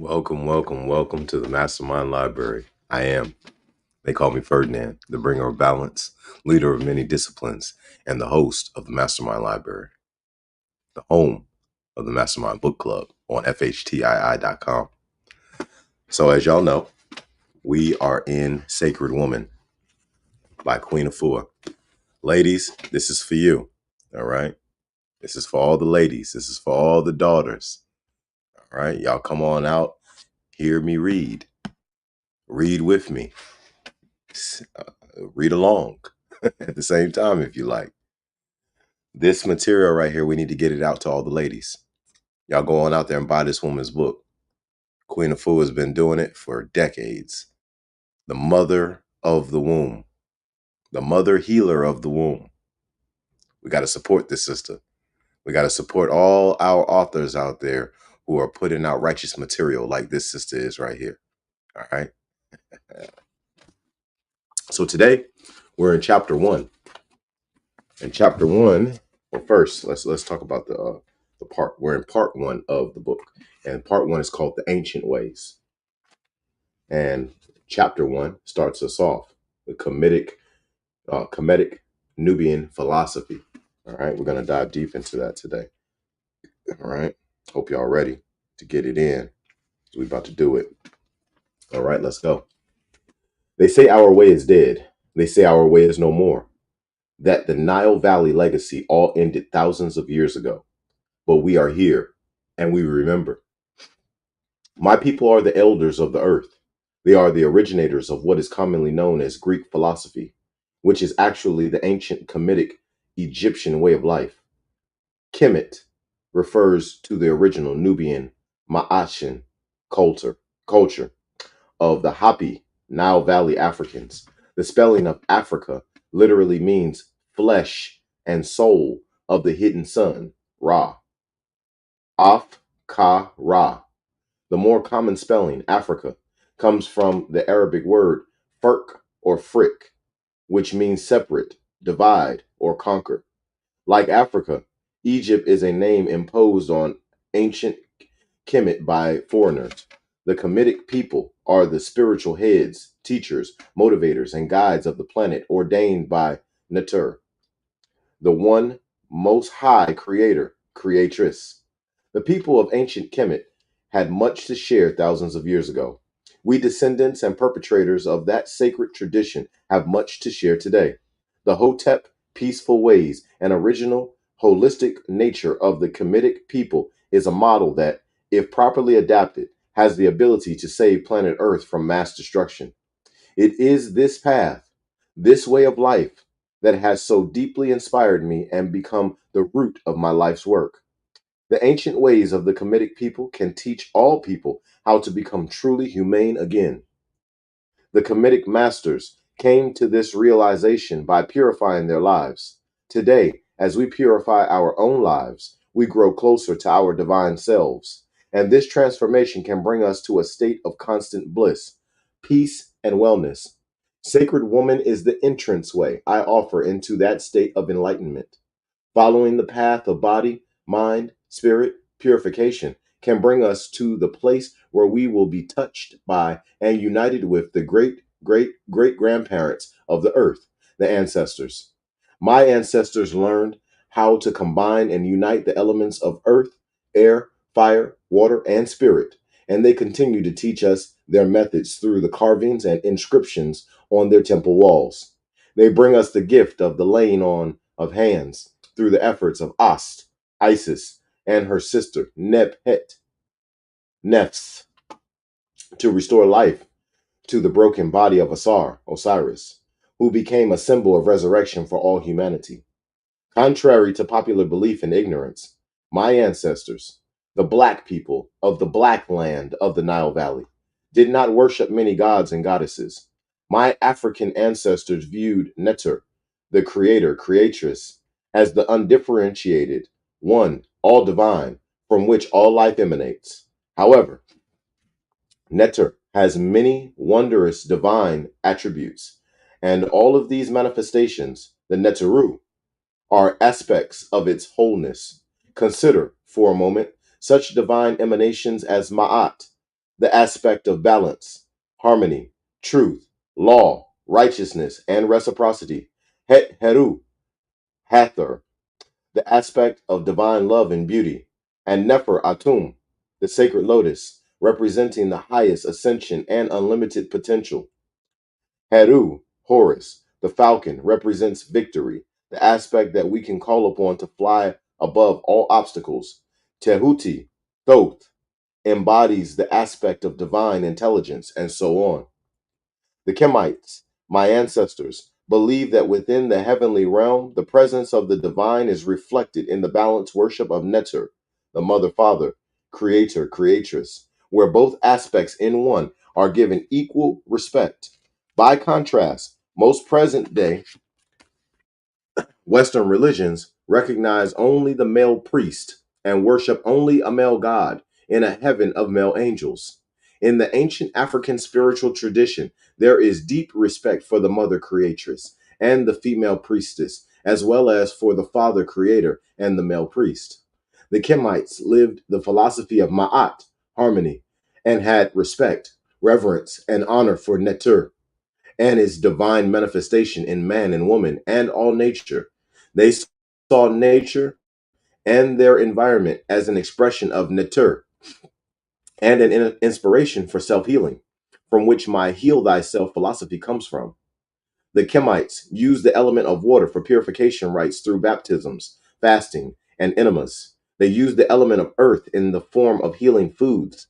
Welcome to the MasterMind Library. They call me Ferdinand, the bringer of balance, leader of many disciplines, and the host of the MasterMind Library, the home of the MasterMind Book Club on FHTII.com. So as y'all know, we are in Sacred Woman by Queen Afua. Ladies, this is for you, all right? This is for all the ladies. This is for all the daughters, all right? Y'all come on out, hear me read. Read with me. Read along at the same time if you like. This material right here, we need to get it out to all the ladies. Y'all go on out there and buy this woman's book. Queen Afua has been doing it for decades. The mother of the womb. The mother healer of the womb. We got to support this sister. We got to support all our authors out there who are putting out righteous material like this sister is right here. All right. So today we're in chapter 1. In chapter 1, well, first let's talk about the part. We're in part 1 of the book, and part 1 is called The Ancient Ways. And chapter 1 starts us off the Khamitic Nubian philosophy. All right, we're gonna dive deep into that today. All right, hope y'all ready to get it in. We're about to do it. All right, let's go. They say our way is dead. They say our way is no more. That the Nile Valley legacy all ended thousands of years ago. But we are here, and we remember. My people are the elders of the earth. They are the originators of what is commonly known as Greek philosophy, which is actually the ancient Khamitic Egyptian way of life. Kemet refers to the original Nubian Ma'ashin culture of the Hapi Nile Valley Africans. The spelling of Africa literally means flesh and soul of the hidden sun, Ra. Af-ka-ra. The more common spelling, Africa, comes from the Arabic word firk or frick, which means separate, divide, or conquer. Like Africa, Egypt is a name imposed on ancient Kemet by foreigners. The Khamitic people are the spiritual heads, teachers, motivators, and guides of the planet ordained by Neter, the one most high creator, creatress. The people of ancient Kemet had much to share thousands of years ago. We descendants and perpetrators of that sacred tradition have much to share today. The Hotep peaceful ways and original holistic nature of the Kemetic people is a model that, if properly adapted, has the ability to save planet Earth from mass destruction. It is this path, this way of life, that has so deeply inspired me and become the root of my life's work. The ancient ways of the Kemetic people can teach all people how to become truly humane again. The Kemetic masters came to this realization by purifying their lives. Today, as we purify our own lives, we grow closer to our divine selves, and this transformation can bring us to a state of constant bliss, peace, and wellness. Sacred Woman is the entranceway I offer into that state of enlightenment. Following the path of body, mind, spirit, purification can bring us to the place where we will be touched by and united with the great grandparents of the earth, the ancestors. My ancestors learned how to combine and unite the elements of earth, air, fire, water, and spirit, and they continue to teach us their methods through the carvings and inscriptions on their temple walls. They bring us the gift of the laying on of hands through the efforts of Ast, Isis, and her sister Nebhet, Nefs, to restore life to the broken body of Osiris, who became a symbol of resurrection for all humanity. Contrary to popular belief and ignorance, my ancestors, the black people of the black land of the Nile Valley, did not worship many gods and goddesses. My African ancestors viewed Neter, the creator, creatress, as the undifferentiated, one, all divine, from which all life emanates. However, Neter has many wondrous divine attributes, and all of these manifestations, the Neteru, are aspects of its wholeness. Consider, for a moment, such divine emanations as Ma'at, the aspect of balance, harmony, truth, law, righteousness, and reciprocity. Het Heru, Hather, the aspect of divine love and beauty, and Nefer Atum, the sacred lotus, representing the highest ascension and unlimited potential. Heru, Horus, the falcon, represents victory, the aspect that we can call upon to fly above all obstacles. Tehuti, Thoth, embodies the aspect of divine intelligence, and so on. The Kemites, my ancestors, believe that within the heavenly realm, the presence of the divine is reflected in the balanced worship of Neter, the mother father, creator, creatress, where both aspects in one are given equal respect. By contrast, most present day Western religions recognize only the male priest and worship only a male god in a heaven of male angels. In the ancient African spiritual tradition, there is deep respect for the mother creatress and the female priestess, as well as for the father creator and the male priest. The Kemites lived the philosophy of Ma'at, harmony, and had respect, reverence, and honor for Neter and its divine manifestation in man and woman and all nature. They saw nature and their environment as an expression of Neter and an inspiration for self healing, from which my heal thyself philosophy comes from. The Kemites used the element of water for purification rites through baptisms, fasting, and enemas. They used the element of earth in the form of healing foods,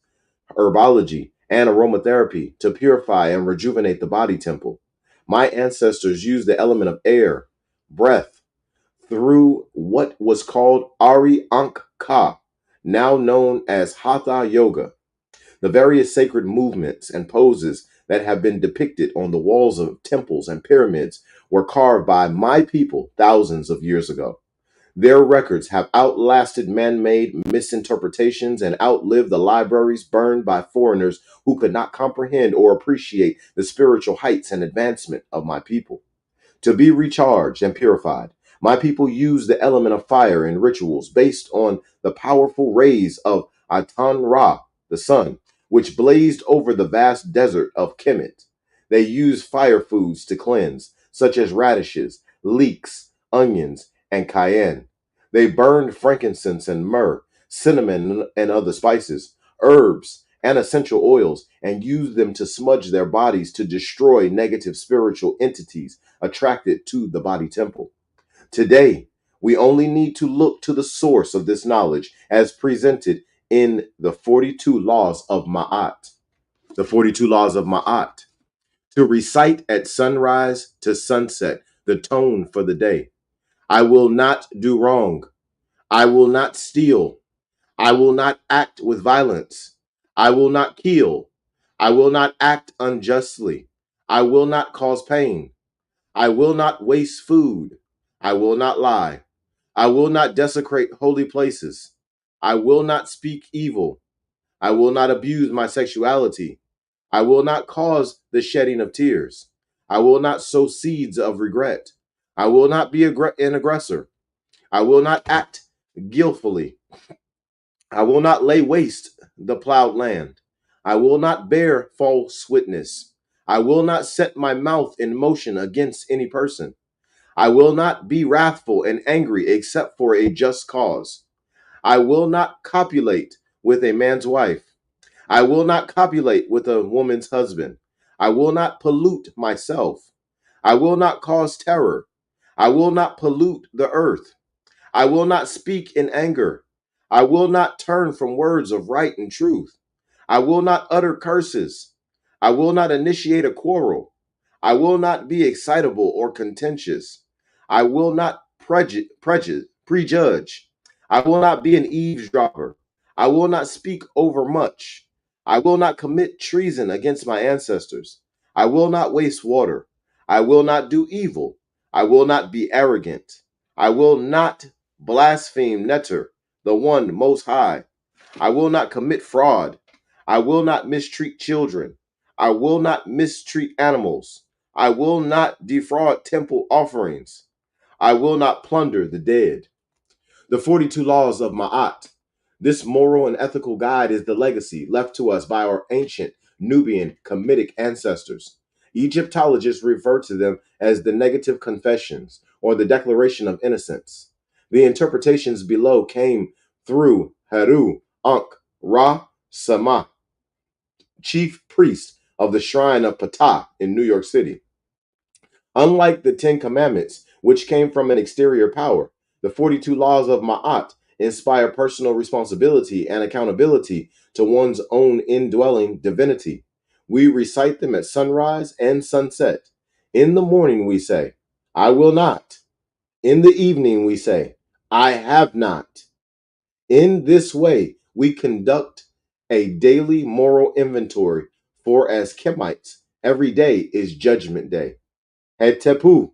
herbology, and aromatherapy to purify and rejuvenate the body temple. My ancestors used the element of air, breath, through what was called Ari Ankh Ka, now known as Hatha Yoga. The various sacred movements and poses that have been depicted on the walls of temples and pyramids were carved by my people thousands of years ago. Their records have outlasted man made misinterpretations and outlived the libraries burned by foreigners who could not comprehend or appreciate the spiritual heights and advancement of my people. To be recharged and purified, my people use the element of fire in rituals based on the powerful rays of Atan Ra, the sun, which blazed over the vast desert of Kemet. They use fire foods to cleanse, such as radishes, leeks, onions, and cayenne. They burned frankincense and myrrh, cinnamon and other spices, herbs, and essential oils, and used them to smudge their bodies to destroy negative spiritual entities attracted to the body temple. Today, we only need to look to the source of this knowledge as presented in the 42 laws of Ma'at. The 42 laws of Ma'at. To recite at sunrise to sunset the tone for the day. I will not do wrong. I will not steal. I will not act with violence. I will not kill. I will not act unjustly. I will not cause pain. I will not waste food. I will not lie. I will not desecrate holy places. I will not speak evil. I will not abuse my sexuality. I will not cause the shedding of tears. I will not sow seeds of regret. I will not be an aggressor. I will not act guiltfully. I will not lay waste the plowed land. I will not bear false witness. I will not set my mouth in motion against any person. I will not be wrathful and angry except for a just cause. I will not copulate with a man's wife. I will not copulate with a woman's husband. I will not pollute myself. I will not cause terror. I will not pollute the earth. I will not speak in anger. I will not turn from words of right and truth. I will not utter curses. I will not initiate a quarrel. I will not be excitable or contentious. I will not prejudge. I will not be an eavesdropper. I will not speak overmuch. I will not commit treason against my ancestors. I will not waste water. I will not do evil. I will not be arrogant. I will not blaspheme Neter, the one most high. I will not commit fraud. I will not mistreat children. I will not mistreat animals. I will not defraud temple offerings. I will not plunder the dead. The 42 laws of Ma'at. This moral and ethical guide is the legacy left to us by our ancient Nubian Khamitic ancestors. Egyptologists refer to them as the negative confessions or the declaration of innocence. The interpretations below came through Heru Ankh Ra Sama, chief priest of the Shrine of Ptah in New York City. Unlike the Ten Commandments, which came from an exterior power, the 42 laws of Ma'at inspire personal responsibility and accountability to one's own indwelling divinity. We recite them at sunrise and sunset. In the morning, we say, I will not. In the evening, we say, I have not. In this way, we conduct a daily moral inventory, for as Kemites, every day is Judgment Day. Hetepu,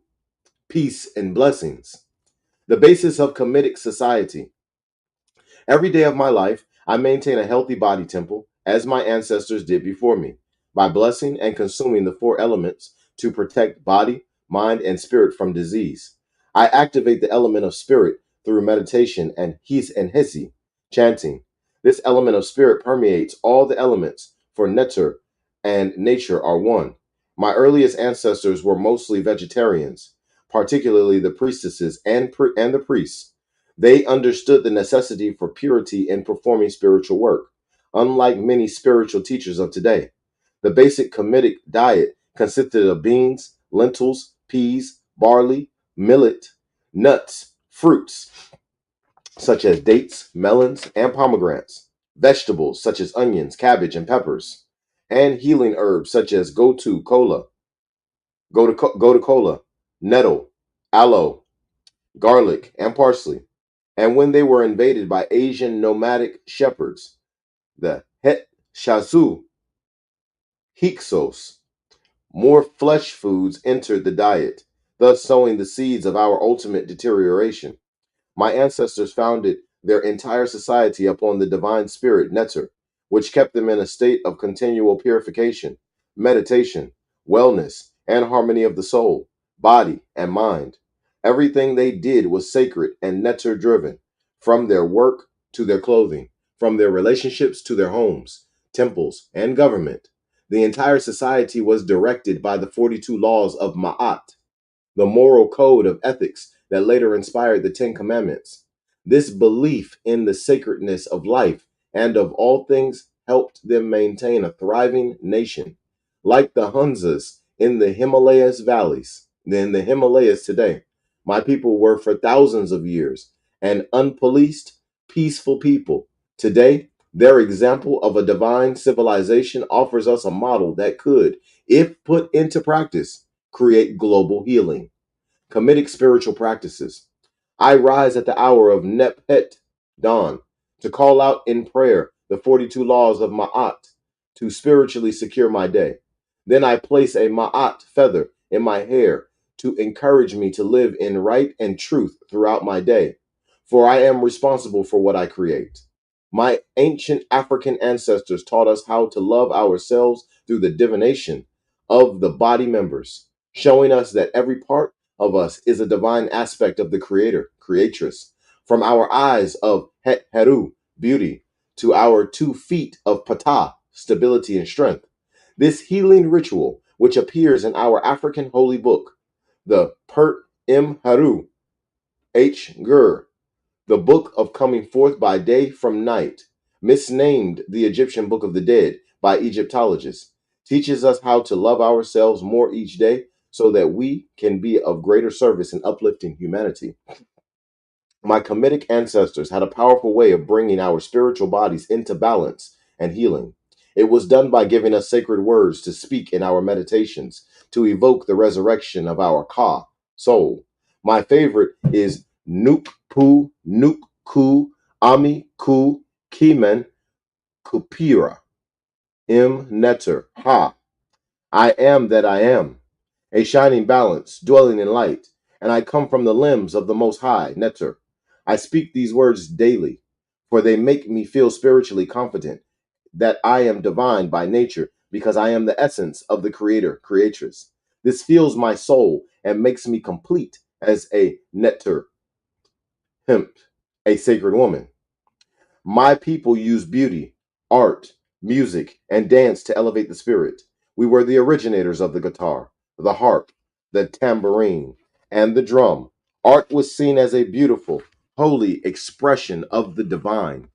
peace and blessings. The basis of Khamitic society. Every day of my life, I maintain a healthy body temple, as my ancestors did before me, by blessing and consuming the four elements to protect body, mind, and spirit from disease. I activate the element of spirit through meditation and his and hesi, chanting. This element of spirit permeates all the elements, for netter and nature are one. My earliest ancestors were mostly vegetarians, particularly the priestesses and the priests. They understood the necessity for purity in performing spiritual work, unlike many spiritual teachers of today. The basic Kemetic diet consisted of beans, lentils, peas, barley, millet, nuts, fruits such as dates, melons, and pomegranates, vegetables such as onions, cabbage, and peppers, and healing herbs such as gotu kola, nettle, aloe, garlic, and parsley. And when they were invaded by Asian nomadic shepherds, the Het Shasu Hyksos, more flesh foods entered the diet, thus sowing the seeds of our ultimate deterioration. My ancestors founded their entire society upon the divine spirit Neter, which kept them in a state of continual purification, meditation, wellness, and harmony of the soul, body, and mind. Everything they did was sacred and Neter driven, from their work to their clothing, from their relationships to their homes, temples, and government. The entire society was directed by the 42 laws of Ma'at, the moral code of ethics that later inspired the Ten Commandments. This belief in the sacredness of life and of all things helped them maintain a thriving nation. Like the Hunzas in the Himalayas today, my people were for thousands of years an unpoliced, peaceful people. Today, their example of a divine civilization offers us a model that could, if put into practice, create global healing. Comedic spiritual practices. I rise at the hour of Nephet, dawn, to call out in prayer the 42 laws of Ma'at to spiritually secure my day. Then I place a Ma'at feather in my hair to encourage me to live in right and truth throughout my day, for I am responsible for what I create. My ancient African ancestors taught us how to love ourselves through the divination of the body members, showing us that every part of us is a divine aspect of the creator, creatress. From our eyes of Het Heru, beauty, to our 2 feet of Ptah, stability and strength. This healing ritual, which appears in our African holy book, the Pert Im Haru, H. Gur, the book of coming forth by day from night, misnamed the Egyptian Book of the Dead by Egyptologists, teaches us how to love ourselves more each day so that we can be of greater service in uplifting humanity. My Kemetic ancestors had a powerful way of bringing our spiritual bodies into balance and healing. It was done by giving us sacred words to speak in our meditations to evoke the resurrection of our Ka, soul. My favorite is Nuk Ku Ami Ku Kimen Kupira Im Neter Ha. I am that I am, a shining balance, dwelling in light, and I come from the limbs of the Most High, Neter. I speak these words daily, for they make me feel spiritually confident that I am divine by nature because I am the essence of the Creator, Creatress. This fills my soul and makes me complete as a Neter, hemp, a sacred woman. My people use beauty, art, music, and dance to elevate the spirit. We were the originators of the guitar, the harp, the tambourine, and the drum. Art was seen as a beautiful, holy expression of the divine.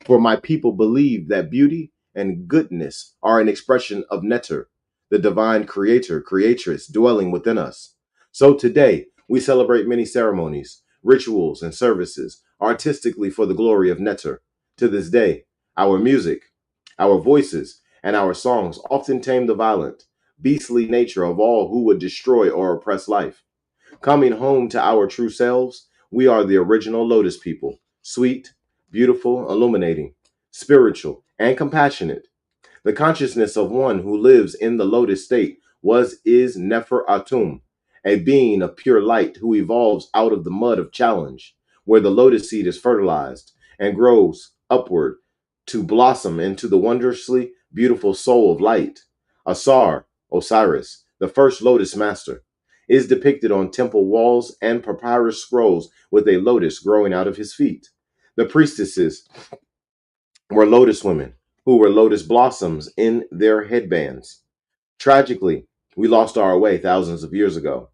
For my people believe that beauty and goodness are an expression of Neter, the divine creator, creatress dwelling within us. So today, we celebrate many ceremonies, rituals, and services artistically for the glory of Neter. To this day, our music, our voices, and our songs often tame the violent, beastly nature of all who would destroy or oppress life. Coming home to our true selves, we are the original Lotus people, sweet, beautiful, illuminating, spiritual, and compassionate. The consciousness of one who lives in the lotus state is Nefer Atum, a being of pure light who evolves out of the mud of challenge, where the lotus seed is fertilized and grows upward to blossom into the wondrously beautiful soul of light. Asar, Osiris, the first lotus master, is depicted on temple walls and papyrus scrolls with a lotus growing out of his feet. The priestesses were lotus women who were lotus blossoms in their headbands. Tragically, we lost our way thousands of years ago,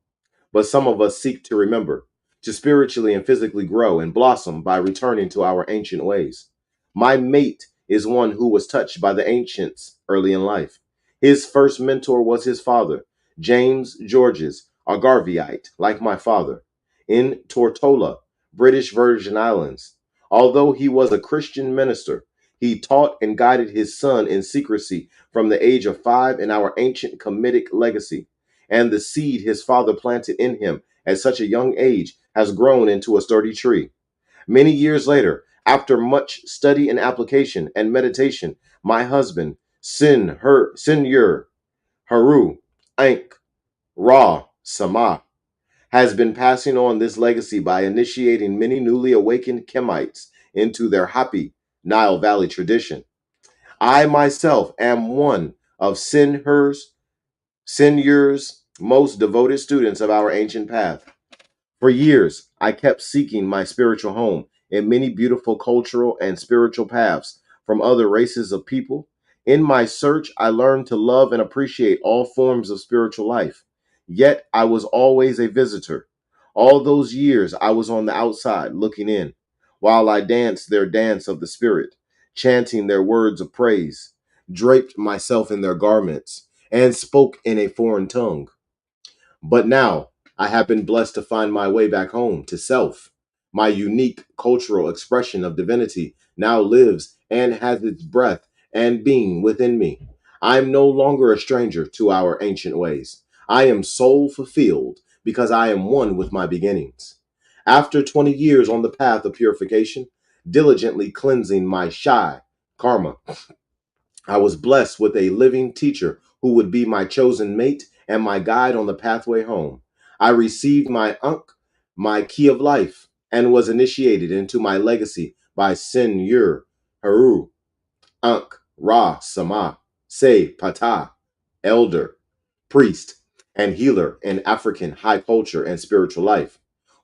but some of us seek to remember, to spiritually and physically grow and blossom by returning to our ancient ways. My mate is one who was touched by the ancients early in life. His first mentor was his father, James Georges, a Garveyite, like my father, in Tortola, British Virgin Islands. Although he was a Christian minister, he taught and guided his son in secrecy from the age of 5 in our ancient Khamitic legacy, and the seed his father planted in him at such a young age has grown into a sturdy tree. Many years later, after much study and application and meditation, my husband, Senor Haru Ankh Ra Sama, has been passing on this legacy by initiating many newly awakened Kemites into their happy Nile Valley tradition. I myself am one of Senor's most devoted students of our ancient path. For years, I kept seeking my spiritual home in many beautiful cultural and spiritual paths from other races of people. In my search, I learned to love and appreciate all forms of spiritual life. Yet, I was always a visitor. All those years, I was on the outside looking in, while I danced their dance of the spirit, chanting their words of praise, draped myself in their garments, and spoke in a foreign tongue. But now I have been blessed to find my way back home to self. My unique cultural expression of divinity now lives and has its breath and being within me. I am no longer a stranger to our ancient ways. I am soul fulfilled because I am one with my beginnings. After 20 years on the path of purification, diligently cleansing my shy karma, I was blessed with a living teacher who would be my chosen mate and my guide on the pathway home. I received my Ankh, my key of life, and was initiated into my legacy by Senor Haru, Ankh, Ra, Sama, Se, Pata, elder, priest, and healer in African high culture and spiritual life,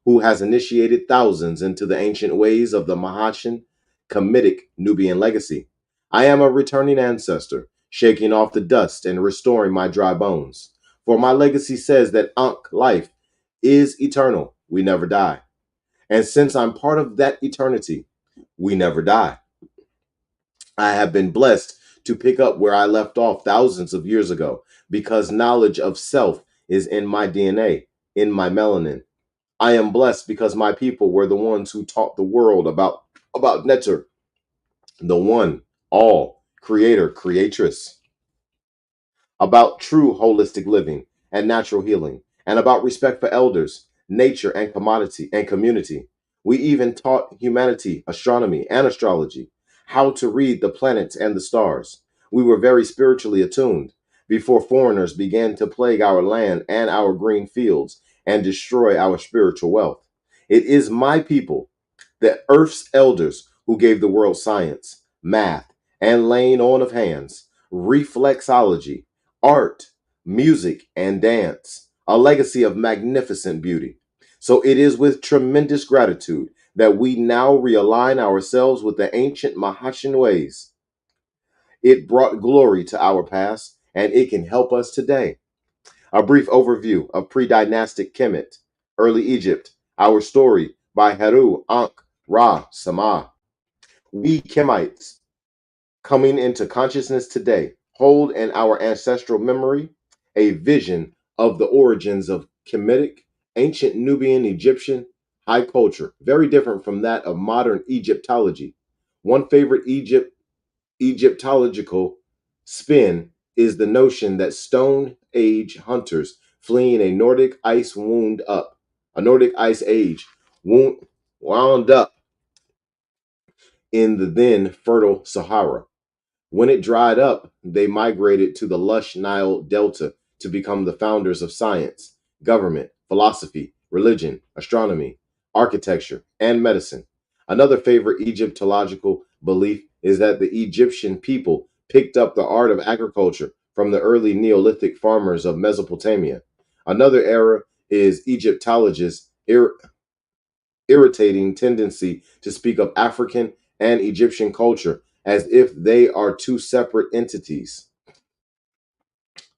who has initiated thousands into the ancient ways of the Mahachan Khamitic Nubian legacy. I am a returning ancestor, shaking off the dust and restoring my dry bones. For my legacy says that Ankh life is eternal. We never die. And since I'm part of that eternity, we never die. I have been blessed to pick up where I left off thousands of years ago because knowledge of self is in my DNA, in my melanin. I am blessed because my people were the ones who taught the world about Neter, the one, all, creator, creatress, about true holistic living and natural healing, and about respect for elders, nature, and commodity and community. We even taught humanity astronomy and astrology, how to read the planets and the stars. We were very spiritually attuned before foreigners began to plague our land and our green fields and destroy our spiritual wealth. It is my people, the earth's elders, who gave the world science, math, and laying on of hands, reflexology, art, music, and dance, a legacy of magnificent beauty. So it is with tremendous gratitude that we now realign ourselves with the ancient Mahachan ways. It brought glory to our past, and it can help us today. A brief overview of pre-dynastic Kemet, early Egypt, our story by Heru Ankh Ra Sama. We Kemites, coming into consciousness today, hold in our ancestral memory a vision of the origins of Khamitic, ancient Nubian Egyptian high culture, very different from that of modern Egyptology. One favorite Egyptological spin is the notion that Stone Age hunters fleeing a Nordic ice age wound up in the then fertile Sahara. When it dried up, they migrated to the lush Nile Delta to become the founders of science, government, philosophy, religion, astronomy, architecture, and medicine. Another favorite Egyptological belief is that the Egyptian people picked up the art of agriculture from the early Neolithic farmers of Mesopotamia. Another era is Egyptologists' irritating tendency to speak of African and Egyptian culture as if they are two separate entities.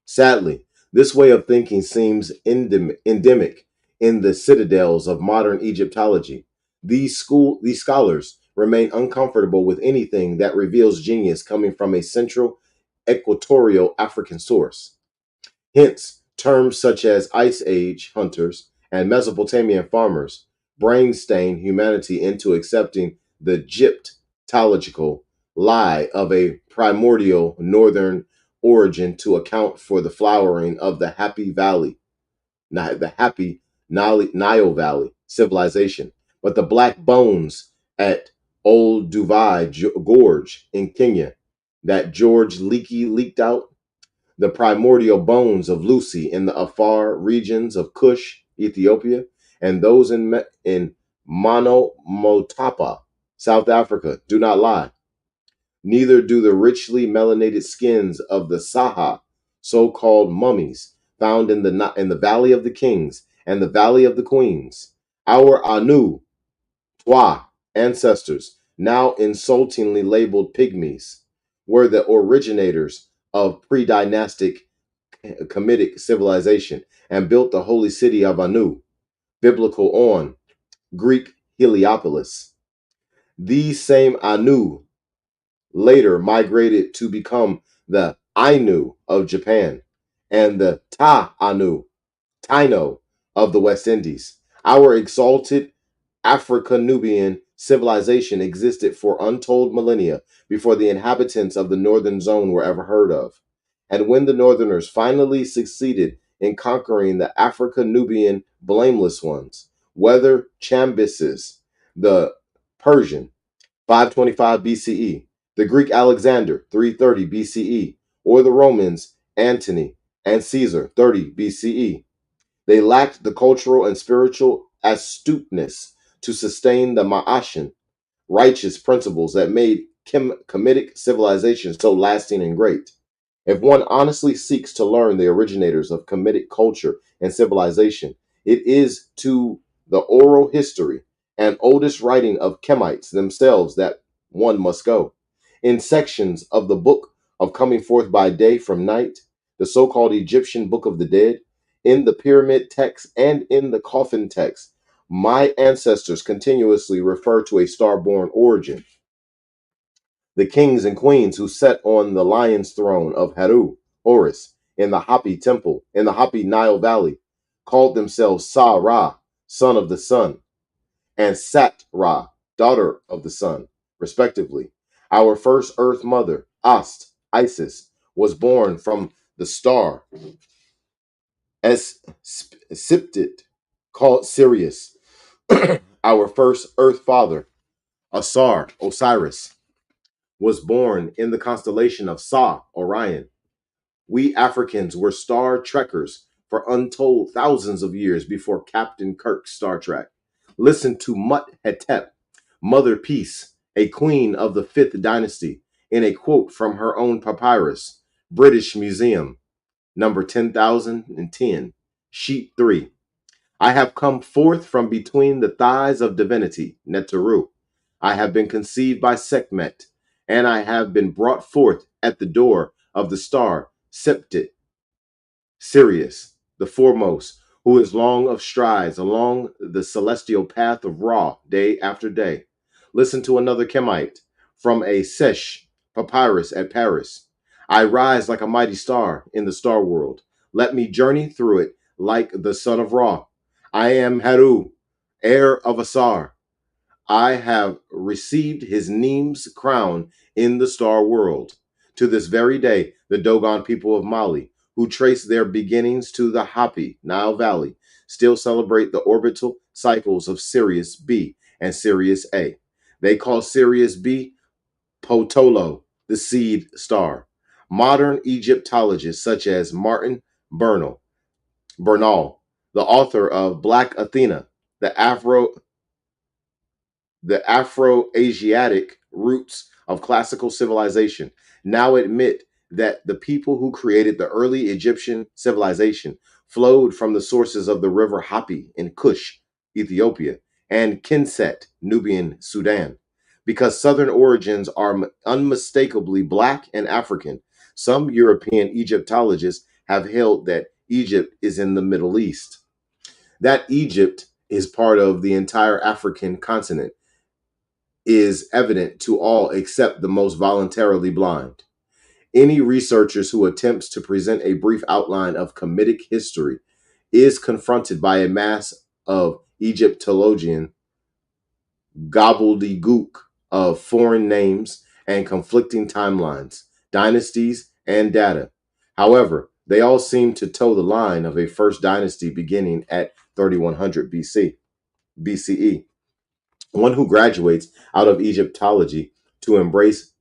Sadly, this way of thinking seems endemic in the citadels of modern Egyptology. These scholars remain uncomfortable with anything that reveals genius coming from a central equatorial African source. Hence, terms such as Ice Age hunters and Mesopotamian farmers brainstain humanity into accepting the Egyptological lie of a primordial northern origin to account for the flowering of the happy Nile Valley civilization. But the black bones at Old Dubai Gorge in Kenya that George Leakey leaked out, the primordial bones of Lucy in the Afar regions of Kush, Ethiopia, and those in Monomotapa, South Africa, do not lie. Neither do the richly melanated skins of the Saha, so-called mummies, found in the Valley of the Kings and the Valley of the Queens. Our Anu, Twa ancestors, now insultingly labeled pygmies, were the originators of pre-dynastic Khamitic civilization and built the holy city of Anu, biblical On, Greek Heliopolis. These same Anu later migrated to become the Ainu of Japan and the Taino of the West Indies. Our exalted Africa-Nubian civilization existed for untold millennia before the inhabitants of the northern zone were ever heard of. And when the northerners finally succeeded in conquering the Africa-Nubian blameless ones, whether Cambyses, the Persian, 525 BCE, the Greek Alexander, 330 BCE, or the Romans, Antony and Caesar, 30 BCE, they lacked the cultural and spiritual astuteness to sustain the Ma'ashan, righteous principles that made Kemetic civilization so lasting and great. If one honestly seeks to learn the originators of Kemetic culture and civilization, it is to the oral history and oldest writing of Kemites themselves that one must go. In sections of the Book of Coming Forth by Day from Night, the so-called Egyptian Book of the Dead, in the pyramid text and in the coffin text, my ancestors continuously refer to a star-born origin. The kings and queens who sat on the lion's throne of Haru, Horus, in the Hapi Nile Valley, called themselves Sa Ra, son of the sun, and Sat Ra, daughter of the sun, respectively. Our first earth mother, Isis, was born from the star as Siptit, called Sirius. Our first earth father, Osiris, was born in the constellation of Sa, Orion. We Africans were star trekkers for untold thousands of years before Captain Kirk's Star Trek. Listen to Mut Hetep, Mother Peace, a queen of the 5th dynasty, in a quote from her own papyrus, British Museum, number 10,010, sheet 3. I have come forth from between the thighs of divinity, Neteru. I have been conceived by Sekhmet, and I have been brought forth at the door of the star Septit, Sirius, the foremost, who is long of strides along the celestial path of Ra day after day. Listen to another Chemite from a Sesh papyrus at Paris. I rise like a mighty star in the star world. Let me journey through it like the son of Ra. I am Haru, heir of Asar. I have received his Neem's crown in the star world. To this very day, the Dogon people of Mali, who trace their beginnings to the Hapi, Nile Valley, still celebrate the orbital cycles of Sirius B and Sirius A. They call Sirius B Potolo, the seed star. Modern Egyptologists such as Martin Bernal, the author of Black Athena, the Afro-Asiatic roots of classical civilization, now admit that the people who created the early Egyptian civilization flowed from the sources of the river Hapi in Kush, Ethiopia, and Kinset, Nubian, Sudan. Because Southern origins are unmistakably Black and African, some European Egyptologists have held that Egypt is in the Middle East. That Egypt is part of the entire African continent is evident to all except the most voluntarily blind. Any researchers who attempts to present a brief outline of Khamitic history is confronted by a mass of Egyptologian gobbledygook of foreign names and conflicting timelines, dynasties, and data. However, they all seem to toe the line of a first dynasty beginning at 3100 BCE. One who graduates out of Egyptology to embrace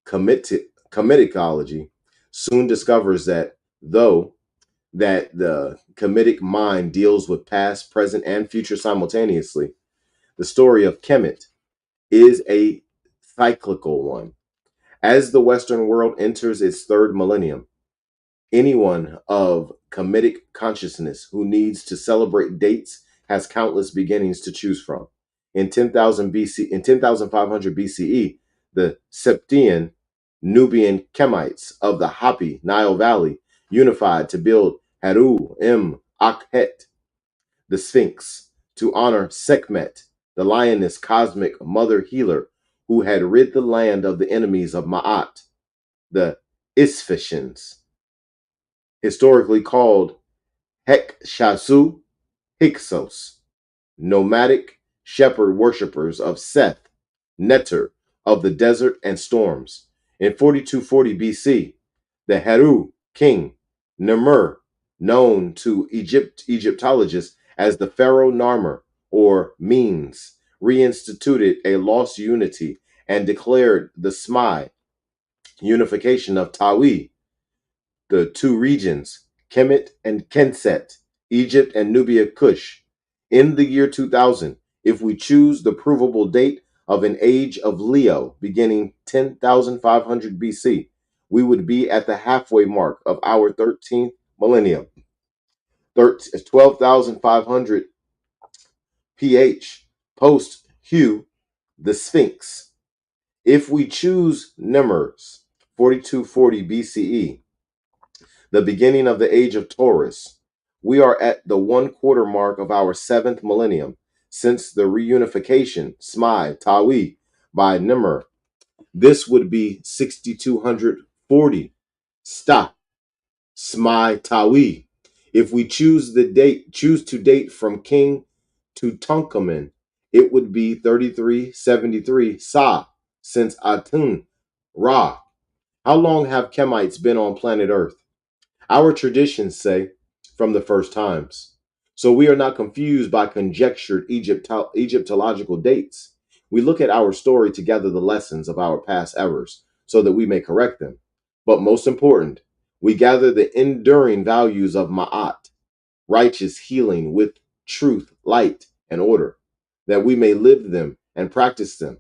Khamiticology soon discovers that though that the Khamitic mind deals with past, present, and future simultaneously, the story of Kemet is a cyclical one. As the Western world enters its third millennium, anyone of Kemetic consciousness who needs to celebrate dates has countless beginnings to choose from. In 10,000 BC, in 10,500 BCE, the Septian Nubian Kemites of the Hapi Nile Valley unified to build Haru Akhet, the Sphinx, to honor Sekhmet, the lioness cosmic mother healer who had rid the land of the enemies of Ma'at, the Isfishins, historically called Hekshasu Hyksos, nomadic shepherd worshippers of Seth, Neter, of the desert and storms. In 4240 BC, the Heru king, Nemur, known to Egyptologists as the Pharaoh Narmer or Menes, reinstituted a lost unity and declared the Smai unification of Tawi, the two regions, Kemet and Kenset, Egypt and Nubia Kush. In the year 2000, if we choose the provable date of an age of Leo beginning 10,500 BC, we would be at the halfway mark of our 13th millennium, 12,500 PH, post Hugh, the Sphinx. If we choose Nemers, 4240 BCE, the beginning of the age of Taurus, we are at the 1/4 mark of our 7th millennium since the reunification, Smai, Tawi, by Nimr. This would be 6240 Sta, Smai, Tawi. If we choose to date from King Tutankhamun, it would be 3373 Sa, since Atun, Ra. How long have Kemites been on planet Earth? Our traditions say from the first times. So we are not confused by conjectured Egyptological dates. We look at our story to gather the lessons of our past errors so that we may correct them. But most important, we gather the enduring values of Ma'at, righteous healing with truth, light, and order, that we may live them and practice them.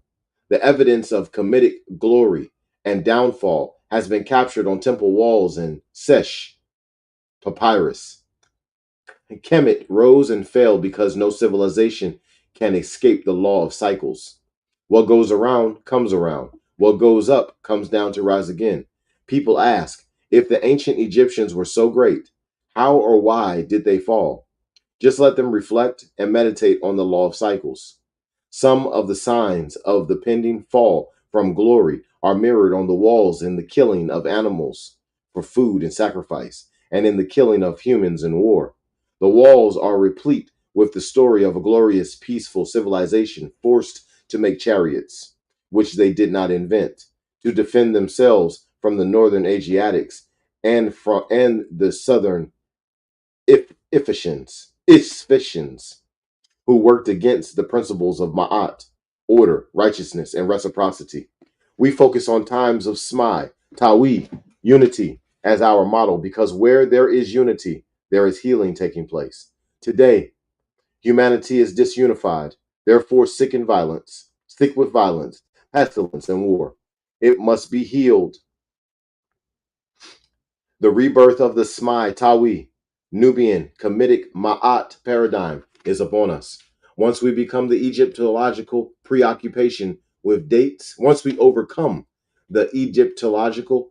The evidence of Kemetic glory and downfall has been captured on temple walls in Sesh, papyrus. Kemet rose and fell because no civilization can escape the law of cycles. What goes around comes around. What goes up comes down to rise again. People ask, if the ancient Egyptians were so great, how or why did they fall? Just let them reflect and meditate on the law of cycles. Some of the signs of the pending fall from glory are mirrored on the walls in the killing of animals for food and sacrifice, and in the killing of humans in war. The walls are replete with the story of a glorious, peaceful civilization forced to make chariots, which they did not invent, to defend themselves from the northern Asiatics and the southern Isphicians, who worked against the principles of Ma'at, order, righteousness, and reciprocity. We focus on times of Smai, Tawi, unity as our model because where there is unity, there is healing taking place. Today, humanity is disunified, therefore sick with violence, pestilence, and war. It must be healed. The rebirth of the Smai Tawi, Nubian, Khamitic, Ma'at paradigm is upon us. Once we become the Egyptological preoccupation with dates, once we overcome the Egyptological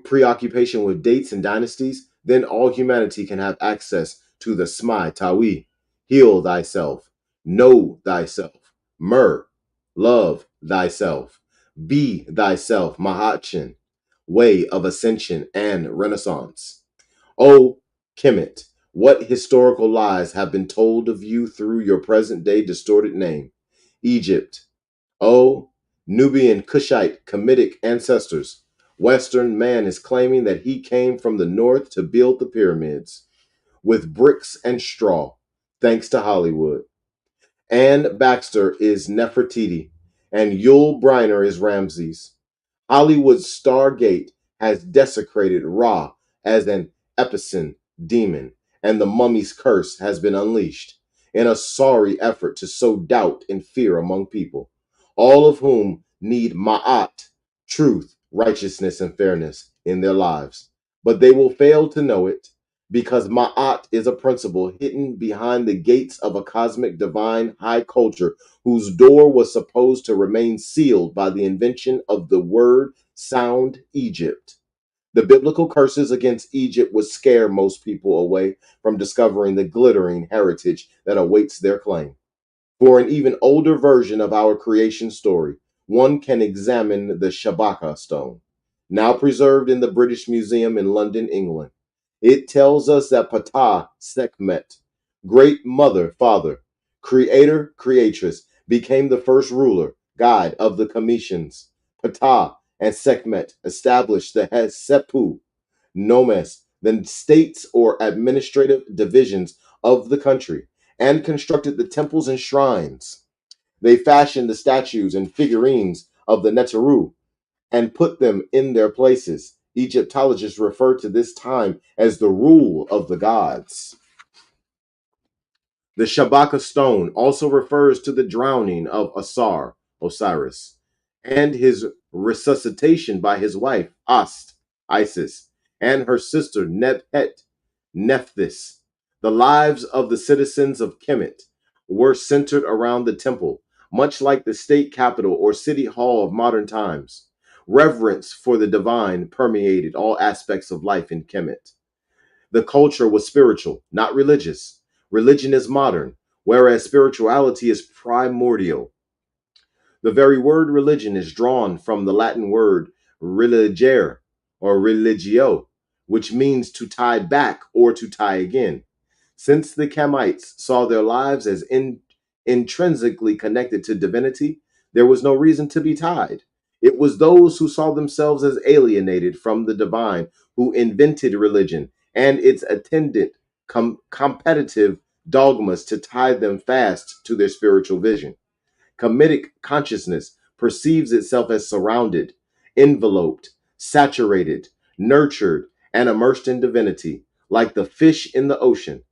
preoccupation with dates and dynasties, then all humanity can have access to the Smai Tawi. Heal thyself, know thyself, love thyself, be thyself, Mahatchin, way of ascension and renaissance. O Kemet, what historical lies have been told of you through your present day distorted name? Egypt. O Nubian, Kushite, Khamitic ancestors. Western man is claiming that he came from the north to build the pyramids with bricks and straw, thanks to Hollywood. Ann Baxter is Nefertiti, and Yul Brynner is Ramses. Hollywood's Stargate has desecrated Ra as an epicene demon, and the mummy's curse has been unleashed in a sorry effort to sow doubt and fear among people, all of whom need Ma'at, truth, righteousness, and fairness in their lives. But they will fail to know it because Ma'at is a principle hidden behind the gates of a cosmic divine high culture whose door was supposed to remain sealed by the invention of the word sound Egypt. The biblical curses against Egypt would scare most people away from discovering the glittering heritage that awaits their claim. For an even older version of our creation story, one can examine the Shabaka stone, now preserved in the British Museum in London, England. It tells us that Ptah Sekhmet, great mother, father, creator, creatress, became the first ruler, guide of the Kamishans. Ptah and Sekhmet established the Sepu, nomes, the states or administrative divisions of the country, and constructed the temples and shrines. They fashioned the statues and figurines of the Neteru and put them in their places. Egyptologists refer to this time as the rule of the gods. The Shabaka stone also refers to the drowning of Osiris, and his resuscitation by his wife, Isis, and her sister, Nephthys. The lives of the citizens of Kemet were centered around the temple, much like the state capitol or city hall of modern times. Reverence for the divine permeated all aspects of life in Kemet. The culture was spiritual, not religious. Religion is modern, whereas spirituality is primordial. The very word religion is drawn from the Latin word religere or religio, which means to tie back or to tie again. Since the Kamites saw their lives as intrinsically connected to divinity, there was no reason to be tied. It was those who saw themselves as alienated from the divine who invented religion and its attendant competitive dogmas to tie them fast to their spiritual vision. Khamitic consciousness perceives itself as surrounded, enveloped, saturated, nurtured, and immersed in divinity, like the fish in the ocean.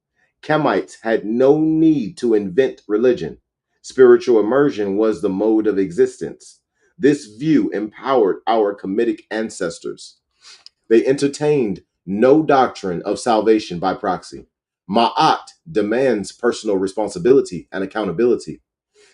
Kemites had no need to invent religion. Spiritual immersion was the mode of existence. This view empowered our Khamitic ancestors. They entertained no doctrine of salvation by proxy. Ma'at demands personal responsibility and accountability.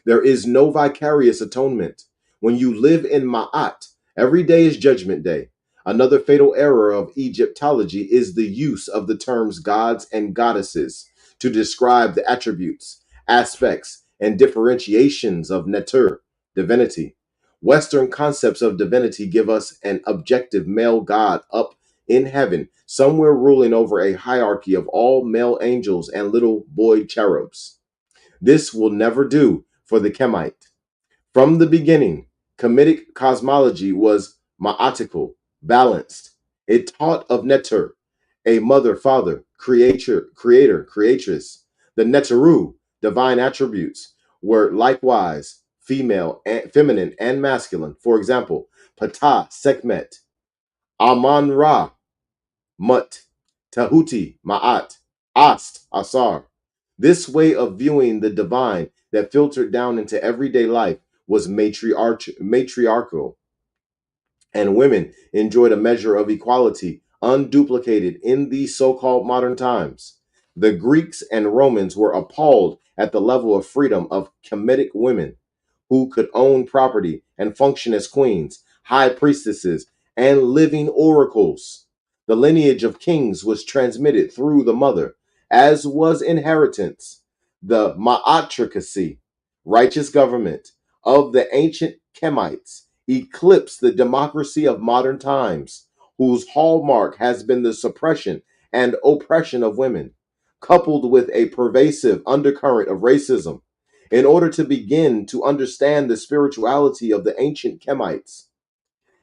There is no vicarious atonement. When you live in Ma'at, every day is judgment day. Another fatal error of Egyptology is the use of the terms gods and goddesses to describe the attributes, aspects, and differentiations of Neter, divinity. Western concepts of divinity give us an objective male god up in heaven, somewhere ruling over a hierarchy of all male angels and little boy cherubs. This will never do for the Chemite. From the beginning, Khamitic cosmology was ma'atical, balanced. It taught of Neter, a mother, father, creator, creatress. The Neteru, divine attributes, were likewise feminine, and masculine. For example, Ptah, Sekhmet, Aman Ra, Mut, Tahuti, Ma'at, Ast, Asar. This way of viewing the divine that filtered down into everyday life was matriarchal, and women enjoyed a measure of equality unduplicated in these so-called modern times. The Greeks and Romans were appalled at the level of freedom of Kemetic women who could own property and function as queens, high priestesses, and living oracles. The lineage of kings was transmitted through the mother, as was inheritance. The maatracy, righteous government, of the ancient Kemites eclipsed the democracy of modern times, whose hallmark has been the suppression and oppression of women, coupled with a pervasive undercurrent of racism. In order to begin to understand the spirituality of the ancient Kemites,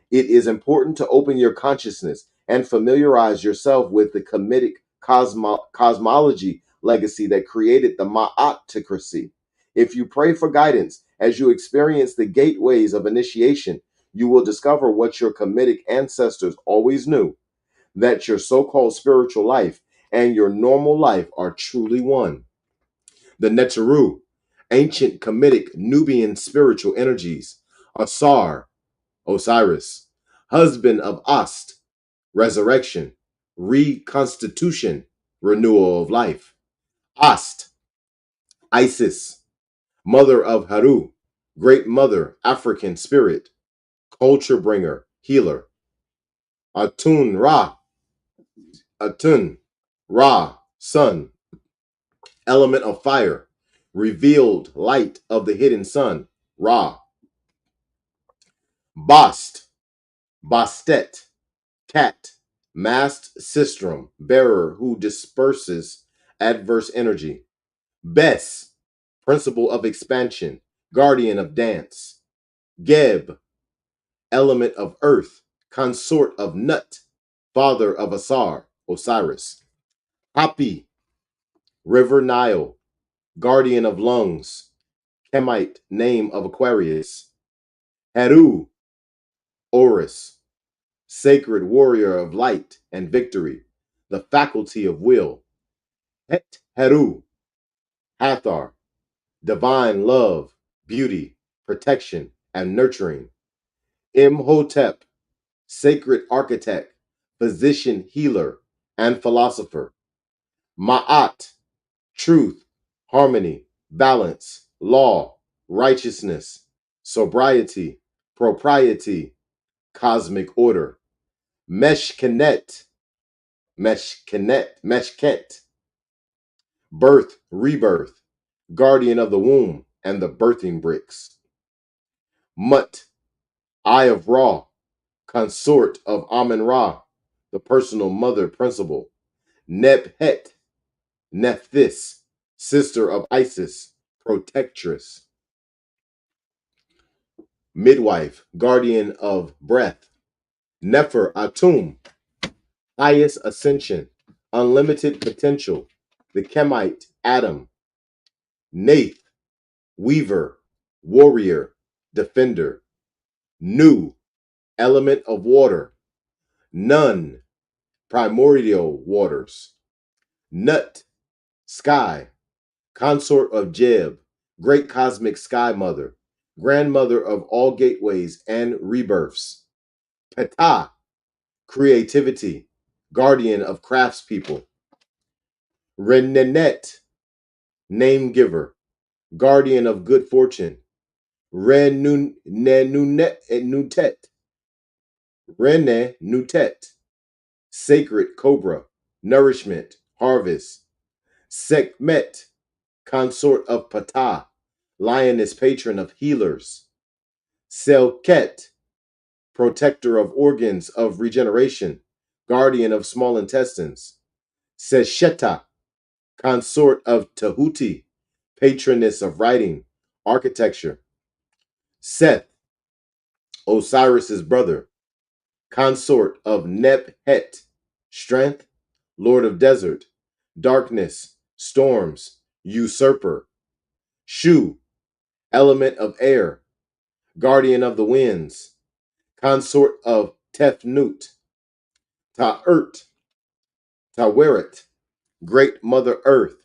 it is important to open your consciousness and familiarize yourself with the Kemetic cosmology legacy that created the Ma'atocracy. If you pray for guidance as you experience the gateways of initiation, you will discover what your Kemetic ancestors always knew, that your so-called spiritual life and your normal life are truly one. The Neteru, ancient Kemetic Nubian spiritual energies, Asar, Osiris, husband of Ast, resurrection, reconstitution, renewal of life. Ast, Isis, mother of Haru, great mother, African spirit, culture bringer, healer. Atun Ra, Atun Ra, sun, element of fire, revealed light of the hidden sun, Ra. Bast, Bastet, cat, masked sistrum, bearer who disperses adverse energy. Bes, principle of expansion, guardian of dance. Geb, element of earth, consort of Nut, father of Asar, Osiris. Hapi, river Nile, guardian of lungs, Chemite, name of Aquarius. Heru, Horus, sacred warrior of light and victory, the faculty of will. Het Heru, Hathor, divine love, beauty, protection, and nurturing. Imhotep, sacred architect, physician, healer, and philosopher. Ma'at, truth, harmony, balance, law, righteousness, sobriety, propriety, cosmic order. Meshkenet, Meshket, birth, rebirth, guardian of the womb and the birthing bricks. Mut, eye of Ra, consort of Amun Ra, the personal mother principle. Nebhet, Nephthys, sister of Isis, protectress. Midwife, guardian of breath. Nefer Atum, highest ascension, unlimited potential. The Chemite Adam. Nath, weaver, warrior, defender. Nu, element of water. Nun, primordial waters. Nut, sky, consort of Jeb, great cosmic sky mother, grandmother of all gateways and rebirths. Ptah, creativity, guardian of craftspeople. Renenet, name giver, guardian of good fortune. Renutet, Rene Nutet, sacred cobra, nourishment, harvest. Sekhmet, consort of Ptah, lioness patron of healers. Selket, protector of organs of regeneration, guardian of small intestines. Sesheta, consort of Tahuti, patroness of writing, architecture. Seth, Osiris's brother, consort of Nebhet, strength, lord of desert, darkness, storms, usurper. Shu, element of air, guardian of the winds, consort of Tefnut. Ta'ert, Taweret, great mother earth.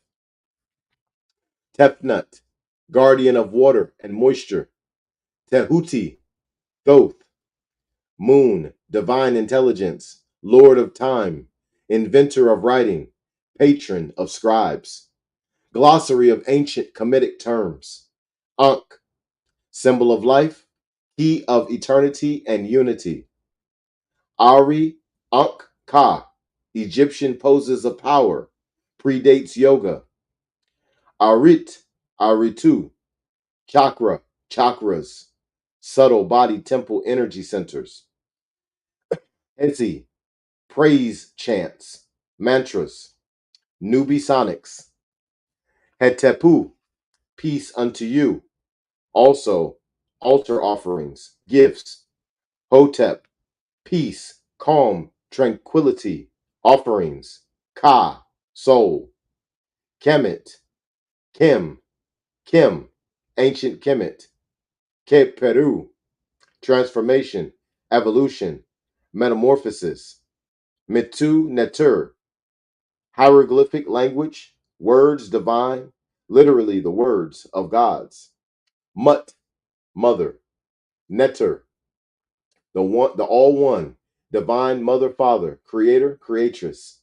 Tefnut, guardian of water and moisture. Tehuti, Thoth, moon, divine intelligence, lord of time, inventor of writing, patron of scribes. Glossary of ancient Khamitic terms. Ankh, symbol of life, key of eternity and unity. Ari, Ankh Ka, Egyptian poses of power, predates yoga. Arit, Aritu, chakra, chakras, subtle body temple energy centers. Hezi, praise chants, mantras. Nubisonics. Hetepu, peace unto you. Also, altar offerings, gifts. Hotep, peace, calm, tranquility, offerings. Ka, soul. Kemet, Kim, Kim, ancient Kemet. Ke Peru, transformation, evolution, metamorphosis. Mitu Netur, hieroglyphic language, words divine, literally the words of gods. Mut, mother. Neter, the one, the all one, divine mother, father, creator, creatress.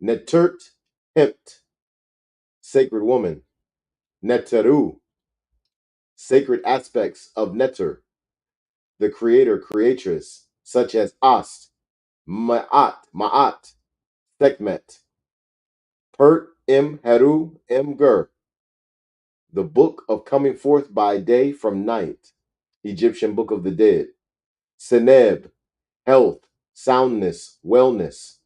Netert, Hempt, sacred woman. Neteru, sacred aspects of Neter, the creator, creatress, such as Ast, Ma'at, Sekhmet. Pert, Heru, Ger, the book of coming forth by day from night, Egyptian book of the dead. Seneb, health, soundness, wellness.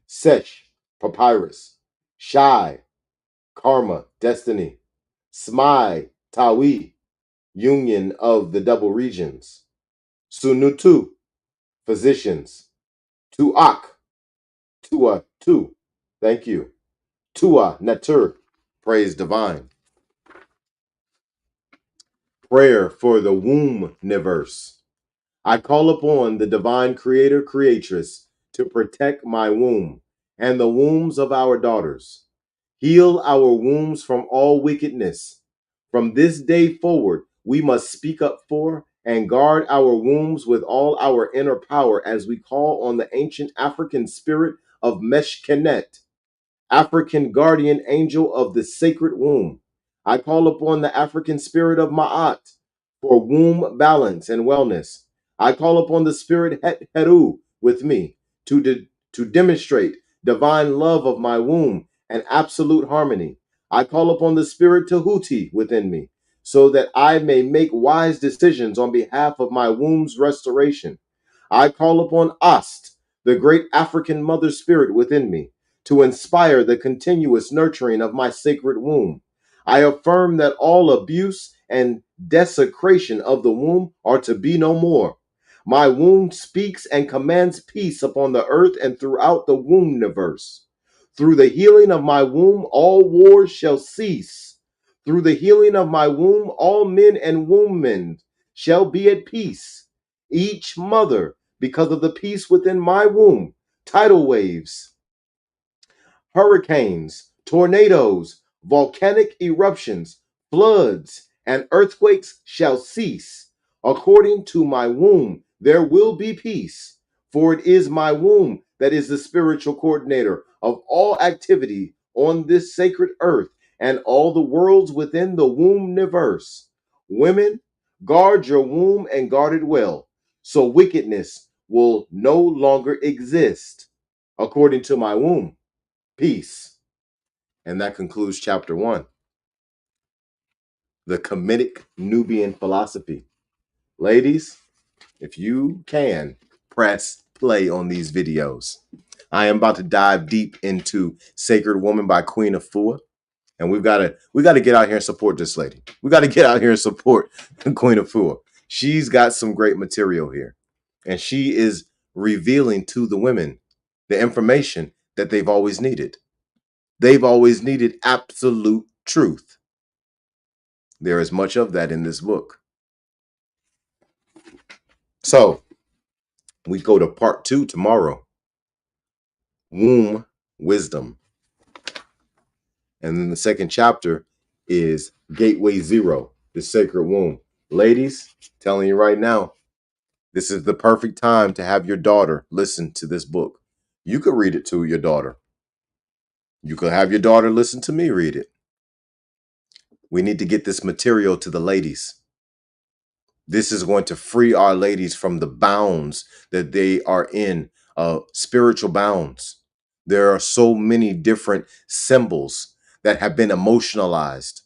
Sesh, papyrus. Shai, karma, destiny. Smai, Tawi, union of the double regions. Sunutu, physicians. Tuak, Tua, Tu, thank you. Tua, Natur, praise divine. Prayer for the womb-niverse. I call upon the divine creator creatress to protect my womb and the wombs of our daughters. Heal our wombs from all wickedness. From this day forward, we must speak up for and guard our wombs with all our inner power as we call on the ancient African spirit of Meshkenet, African guardian angel of the sacred womb. I call upon the African spirit of Ma'at for womb balance and wellness. I call upon the spirit Heru with me to demonstrate divine love of my womb and absolute harmony. I call upon the spirit Tahuti within me so that I may make wise decisions on behalf of my womb's restoration. I call upon Ast, the great African mother spirit within me, to inspire the continuous nurturing of my sacred womb. I affirm that all abuse and desecration of the womb are to be no more. My womb speaks and commands peace upon the earth and throughout the womb-niverse. Through the healing of my womb, all wars shall cease. Through the healing of my womb, all men and women shall be at peace. Each mother, because of the peace within my womb, tidal waves, hurricanes, tornadoes, volcanic eruptions, floods, and earthquakes shall cease. According to my womb, there will be peace, for it is my womb that is the spiritual coordinator of all activity on this sacred earth and all the worlds within the womb-niverse. Women, guard your womb and guard it well, so wickedness will no longer exist. According to my womb, peace. And that concludes chapter 1. The Khamitic Nubian philosophy. Ladies, if you can, press play on these videos. I am about to dive deep into Sacred Woman by Queen Afua. And we gotta get out here and support this lady. We gotta get out here and support Queen Afua. She's got some great material here. And she is revealing to the women the information that they've always needed. They've always needed absolute truth. There is much of that in this book. So we go to part 2 tomorrow. Womb wisdom. And then the second chapter is Gateway Zero, the sacred womb. Ladies, telling you right now, this is the perfect time to have your daughter listen to this book. You could read it to your daughter. You could have your daughter listen to me read it. We need to get this material to the ladies. This is going to free our ladies from the bounds that they are in, spiritual bounds. There are so many different symbols that have been emotionalized.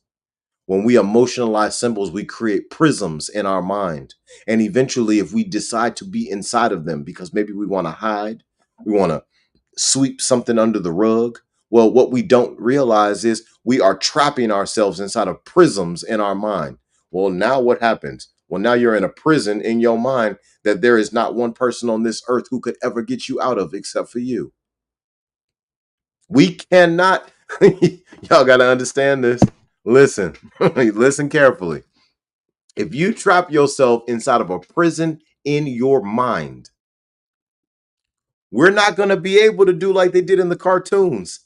When we emotionalize symbols, we create prisms in our mind. And eventually, if we decide to be inside of them, because maybe we want to hide, we want to sweep something under the rug. Well, what we don't realize is we are trapping ourselves inside of prisms in our mind. Well, now what happens? Well, now you're in a prison in your mind that there is not one person on this earth who could ever get you out of except for you. We cannot, y'all got to understand this. Listen, listen carefully. If you trap yourself inside of a prison in your mind, we're not going to be able to do like they did in the cartoons.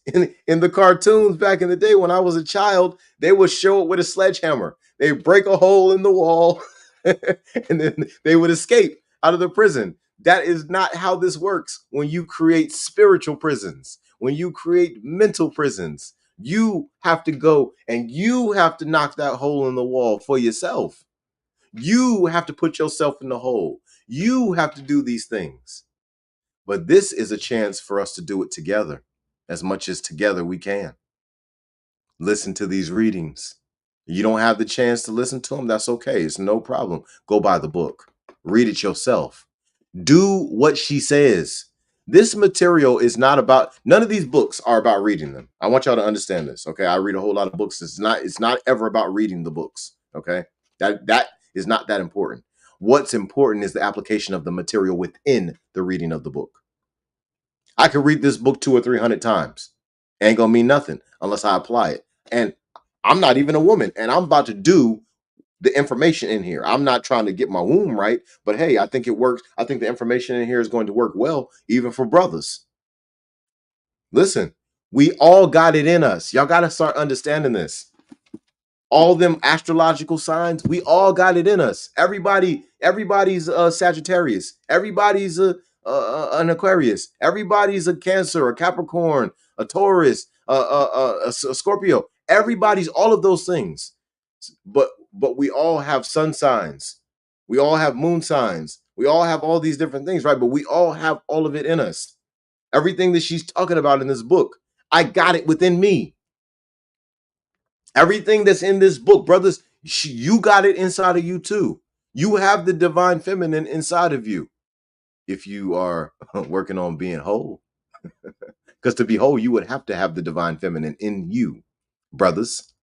In the cartoons back in the day when I was a child, they would show it with a sledgehammer. They break a hole in the wall and then they would escape out of the prison. That is not how this works. When you create spiritual prisons, when you create mental prisons, you have to go and you have to knock that hole in the wall for yourself. You have to put yourself in the hole. You have to do these things. But this is a chance for us to do it together, as much as together we can. Listen to these readings. You don't have the chance to listen to them, that's okay. It's no problem. Go buy the book. Read it yourself. Do what she says. This material is not about, none of these books are about reading them. I want y'all to understand this, okay? I read a whole lot of books. It's not ever about reading the books, okay? That is not that important. What's important is the application of the material within the reading of the book. I could read this book 200 or 300 times. Ain't gonna mean nothing unless I apply it. And I'm not even a woman, and I'm about to do the information in here. I'm not trying to get my womb right, but hey, I think it works. I think the information in here is going to work well, even for brothers. Listen, we all got it in us. Y'all got to start understanding this. All them astrological signs, we all got it in us. Everybody's Sagittarius. Everybody's an Aquarius. Everybody's a Cancer, a Capricorn, a Taurus, a Scorpio. Everybody's all of those things. But we all have sun signs. We all have moon signs. We all have all these different things, right? But we all have all of it in us. Everything that she's talking about in this book, I got it within me. Everything that's in this book, brothers, you got it inside of you too. You have the divine feminine inside of you. If you are working on being whole, because to be whole, you would have to have the divine feminine in you, brothers.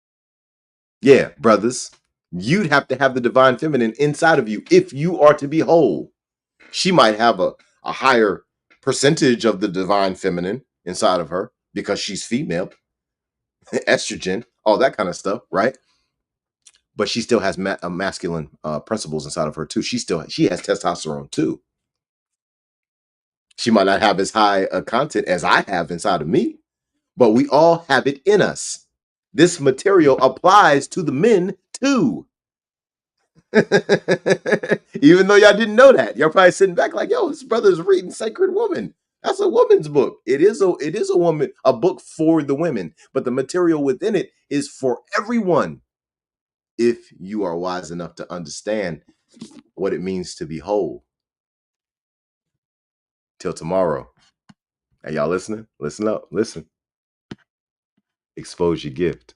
Yeah, brothers, you'd have to have the divine feminine inside of you if you are to be whole. She might have a higher percentage of the divine feminine inside of her because she's female, estrogen, all that kind of stuff, right? But she still has masculine principles inside of her too. She has testosterone too. She might not have as high a content as I have inside of me, but we all have it in us. This material applies to the men too. Even though y'all didn't know that, y'all probably sitting back like, yo, this brother's reading Sacred Woman. That's a woman's book. It is a book for the women, but the material within it is for everyone if you are wise enough to understand what it means to be whole. Till tomorrow. Hey, y'all listening? Listen up. Listen. Expose your gift.